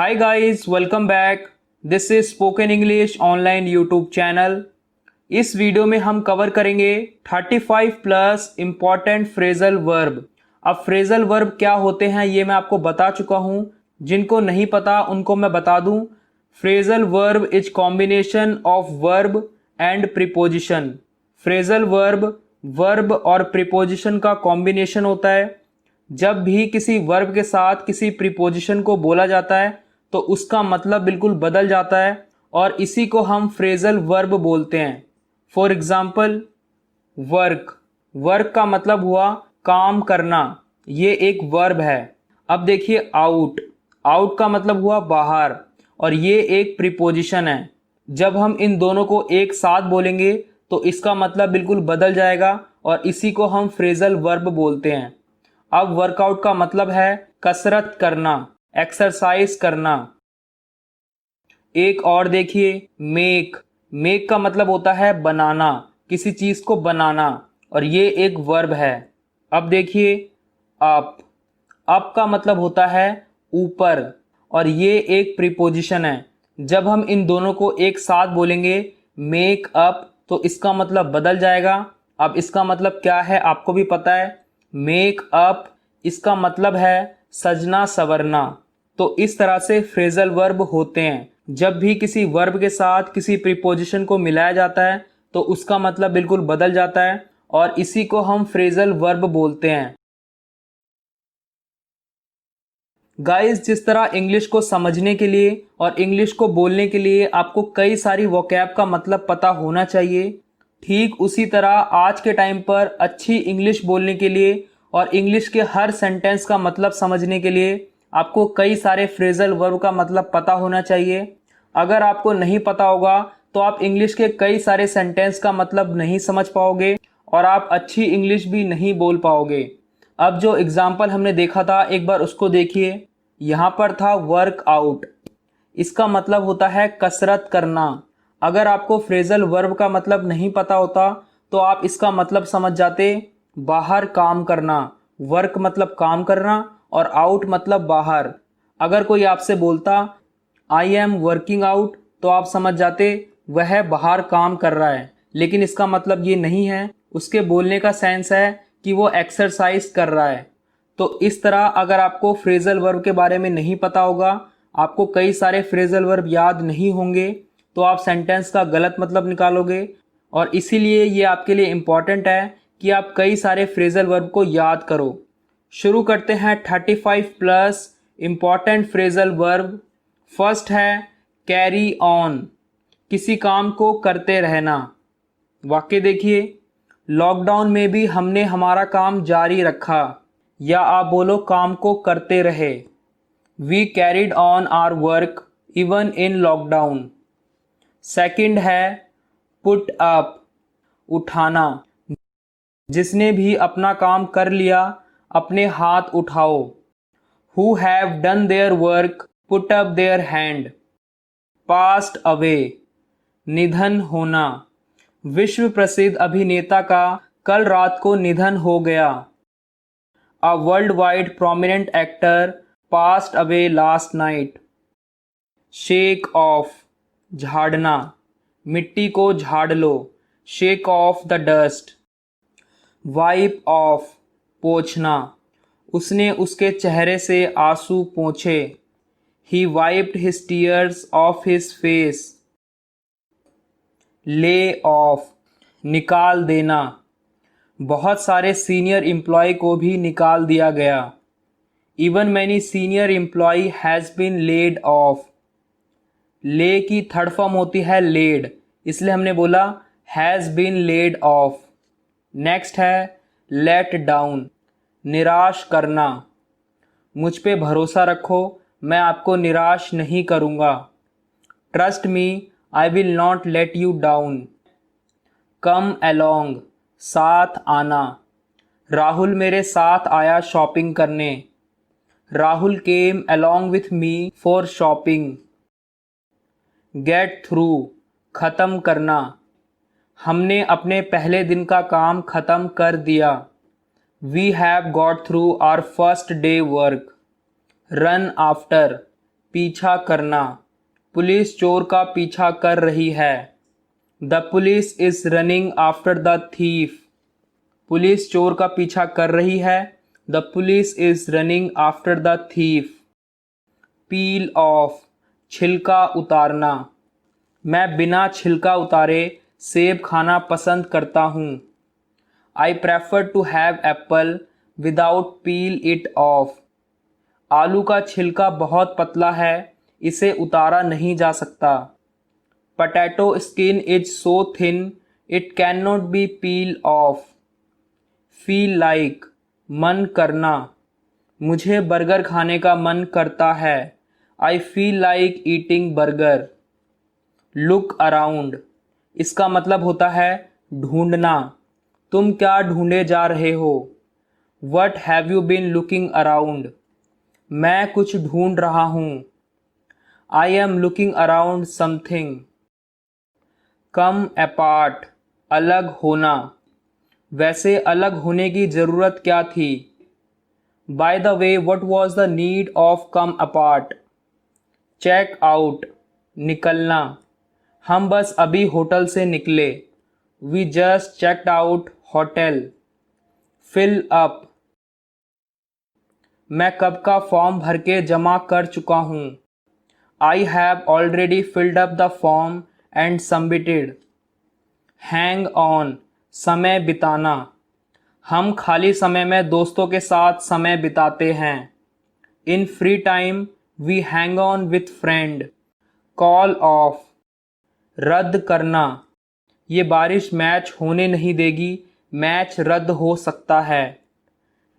Hi guys, welcome back. This is Spoken English online YouTube channel. इस video में हम cover करेंगे 35 plus important phrasal verb. अब phrasal verb क्या होते हैं ये मैं आपको बता चुका हूं। जिनको नहीं पता उनको मैं बता दूं। Phrasal verb is combination of verb and preposition. Phrasal verb verb और प्रीपोजिशन का कॉम्बिनेशन होता है। जब भी किसी वर्ब के साथ किसी प्रीपोजिशन को बोला जाता है तो उसका मतलब बिल्कुल बदल जाता है और इसी को हम फ्रेजल वर्ब बोलते हैं। For example work. वर्क का मतलब हुआ काम करना, ये एक वर्ब है। अब देखिए आउट। आउट का मतलब हुआ बाहर और ये एक प्रीपोजिशन है। जब हम इन दोनों को एक साथ बोलेंगे तो इसका मतलब बिल्कुल बदल जाएगा और इसी को हम फ्रेजल वर्ब बोलते हैं। अब वर्कआउट का मतलब है कसरत करना, एक्सरसाइज करना। एक और देखिए मेक। मेक का मतलब होता है बनाना, किसी चीज को बनाना और ये एक वर्ब है। अब देखिए अप। अप का मतलब होता है ऊपर और ये एक प्रीपोजिशन है। जब हम इन दोनों को एक साथ बोलेंगे मेक अप तो इसका मतलब बदल जाएगा। अब इसका मतलब क्या है आपको भी पता है। मेक अप इसका मतलब है सजना संवरना। तो इस तरह से फ्रेजल वर्ब होते हैं। जब भी किसी वर्ब के साथ किसी प्रीपोजिशन को मिलाया जाता है तो उसका मतलब बिल्कुल बदल जाता है और इसी को हम फ्रेजल वर्ब बोलते हैं। गाइस, जिस तरह इंग्लिश को समझने के लिए और इंग्लिश को बोलने के लिए आपको कई सारी वोकैब का मतलब पता होना चाहिए, ठीक उसी तरह आज के टाइम पर अच्छी इंग्लिश बोलने के लिए और इंग्लिश के हर सेंटेंस का मतलब समझने के लिए आपको कई सारे फ्रेजल वर्ब का मतलब पता होना चाहिए। अगर आपको नहीं पता होगा तो आप इंग्लिश के कई सारे सेंटेंस का मतलब नहीं समझ पाओगे और आप अच्छी इंग्लिश भी नहीं बोल पाओगे। अब जो एग्जाम्पल हमने देखा था एक बार उसको देखिए। यहाँ पर था वर्क आउट। इसका मतलब होता है कसरत करना। अगर आपको फ्रेजल वर्ब का मतलब नहीं पता होता तो आप इसका मतलब समझ जाते बाहर काम करना। वर्क मतलब काम करना और आउट मतलब बाहर। अगर कोई आपसे बोलता आई एम वर्किंग आउट तो आप समझ जाते वह बाहर काम कर रहा है, लेकिन इसका मतलब ये नहीं है। उसके बोलने का सेंस है कि वो एक्सरसाइज कर रहा है। तो इस तरह अगर आपको फ्रेजल वर्ब के बारे में नहीं पता होगा, आपको कई सारे फ्रेजल वर्ब याद नहीं होंगे तो आप सेंटेंस का गलत मतलब निकालोगे और इसीलिए ये आपके लिए इम्पॉर्टेंट है कि आप कई सारे फ्रेजल वर्ब को याद करो। शुरू करते हैं 35 plus important phrasal verb. First है कैरी ऑन, किसी काम को करते रहना। वाक्य देखिए, लॉकडाउन में भी हमने हमारा काम जारी रखा, या आप बोलो काम को करते रहे। We carried on our work even in lockdown. Second है पुट अप, उठाना। जिसने भी अपना काम कर लिया अपने हाथ उठाओ। Who have done their work put up their hand. Passed away, निधन होना। विश्व प्रसिद्ध अभिनेता का कल रात को निधन हो गया। A world wide prominent actor passed away last night. Shake off, झाड़ना। मिट्टी को झाड़ लो, shake off the dust. Wipe off, पोंछना। उसने उसके चेहरे से आंसू पोंछे। He wiped his tears off his face. Lay off, निकाल देना। बहुत सारे सीनियर एम्प्लॉय को भी निकाल दिया गया। Even many senior employee has been laid off. ले की थर्ड फॉर्म होती है लेड, इसलिए हमने बोला has been laid off. Next है लेट डाउन, निराश करना। मुझ पे भरोसा रखो, मैं आपको निराश नहीं करूँगा। Trust me, I will not let you down. Come along, साथ आना। राहुल मेरे साथ आया शॉपिंग करने। Rahul came along with me for shopping. Get through, ख़त्म करना। हमने अपने पहले दिन का काम ख़त्म कर दिया। We have got through our first day work. Run after, पीछा करना। पुलिस चोर का पीछा कर रही है। The police is running after the thief. Police चोर का पीछा कर रही है। The police is running after the thief. Peel off, छिलका उतारना। मैं बिना छिलका उतारे सेब खाना पसंद करता हूँ। I prefer to have apple without peel it off. आलू का छिलका बहुत पतला है, इसे उतारा नहीं जा सकता। Potato skin is so thin it cannot be peeled off. Feel like, मन करना। मुझे बर्गर खाने का मन करता है। I feel like eating burger. Look around, इसका मतलब होता है ढूंढना। तुम क्या ढूंढे जा रहे हो? What have you been looking around? मैं कुछ ढूंढ रहा हूँ। I am looking around something. Come apart, अलग होना। वैसे अलग होने की ज़रूरत क्या थी? By the way what was the need of come apart? Check out, निकलना। हम बस अभी होटल से निकले। We just checked out hotel. Fill up, मैं कब का फॉर्म भर के जमा कर चुका हूँ। I have already filled up the form and submitted. Hang on, समय बिताना। हम खाली समय में दोस्तों के साथ समय बिताते हैं। In free time we hang on with friend. Call off, रद्द करना। ये बारिश मैच होने नहीं देगी, मैच रद्द हो सकता है।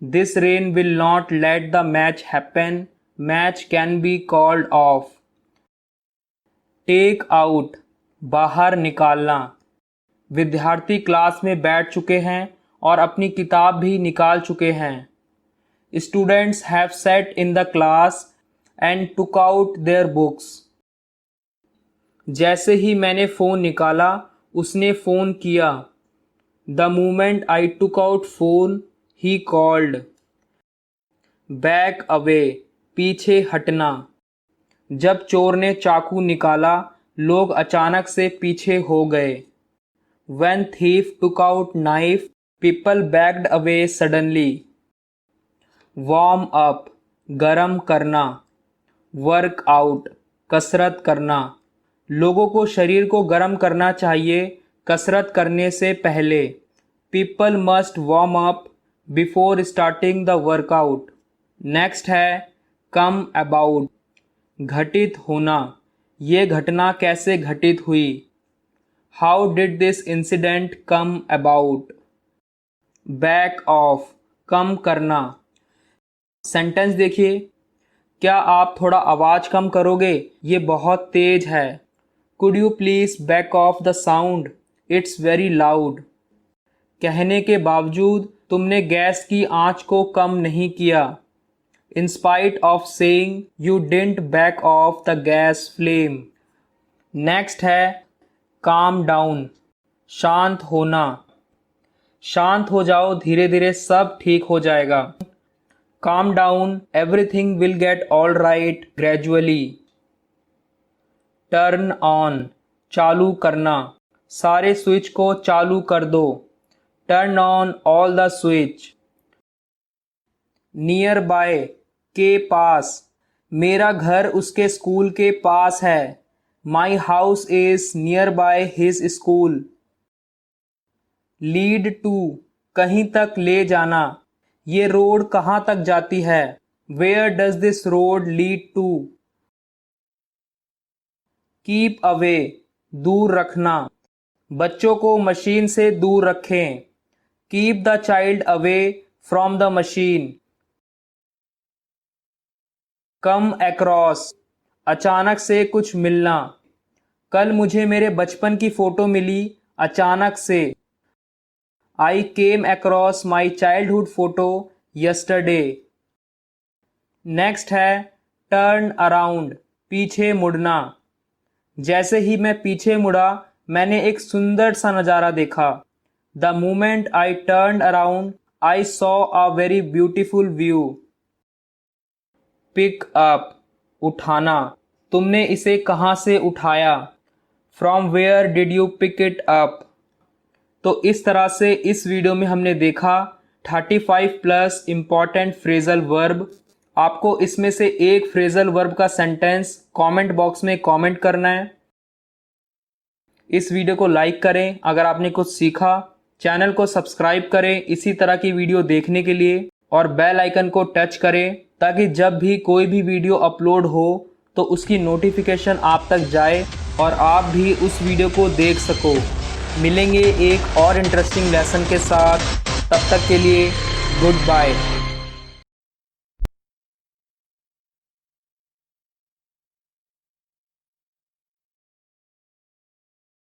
This rain will not let the match happen, match can be called off. Take out, बाहर निकालना। विद्यार्थी क्लास में बैठ चुके हैं और अपनी किताब भी निकाल चुके हैं। Students have sat in the class and took out their books. जैसे ही मैंने फ़ोन निकाला उसने फ़ोन किया। The moment I took out phone he called. Back away, पीछे हटना। जब चोर ने चाकू निकाला लोग अचानक से पीछे हो गए। When thief took out knife, people backed away suddenly. Warm up, गरम करना। Work out, कसरत करना। लोगों को शरीर को गरम करना चाहिए कसरत करने से पहले। People must warm up before starting the workout. Next है come about, घटित होना। ये घटना कैसे घटित हुई? How did this incident come about? Back off, कम करना। सेंटेंस देखिए। क्या आप थोड़ा आवाज़ कम करोगे? ये बहुत तेज है। Could you please back off the sound? It's very loud. कहने के बावजूद तुमने गैस की आंच को कम नहीं किया। In spite of saying you didn't back off the gas flame. Next है काम डाउन, शांत होना। शांत हो जाओ, धीरे धीरे सब ठीक हो जाएगा। Calm down, everything will get all right gradually. Turn on, चालू करना। सारे स्विच को चालू कर दो। Turn on all the switch. Near by, के पास। मेरा घर उसके स्कूल के पास है। My house is nearby his school. Lead to, कहीं तक ले जाना। ये रोड कहाँ तक जाती है? Where does this road lead to? Keep away, दूर रखना। बच्चों को मशीन से दूर रखें। Keep the child away from the machine. Come across, अचानक से कुछ मिलना। कल मुझे मेरे बचपन की फ़ोटो मिली अचानक से। I came across my childhood photo yesterday. Next है टर्न अराउंड, पीछे मुड़ना। जैसे ही मैं पीछे मुड़ा मैंने एक सुंदर सा नज़ारा देखा। The moment I turn around I saw a very beautiful view. Pick up, उठाना। तुमने इसे कहाँ से उठाया? From where did you pick it up? तो इस तरह से इस वीडियो में हमने देखा 35 प्लस इम्पॉर्टेंट फ्रेजल वर्ब। आपको इसमें से एक फ्रेजल वर्ब का सेंटेंस कमेंट बॉक्स में कमेंट करना है। इस वीडियो को लाइक करें अगर आपने कुछ सीखा। चैनल को सब्सक्राइब करें इसी तरह की वीडियो देखने के लिए और बेल आइकन को टच करें ताकि जब भी कोई भी वीडियो अपलोड हो तो उसकी नोटिफिकेशन आप तक जाए और आप भी उस वीडियो को देख सको। मिलेंगे एक और इंटरेस्टिंग लेसन के साथ, तब तक के लिए गुड बाय।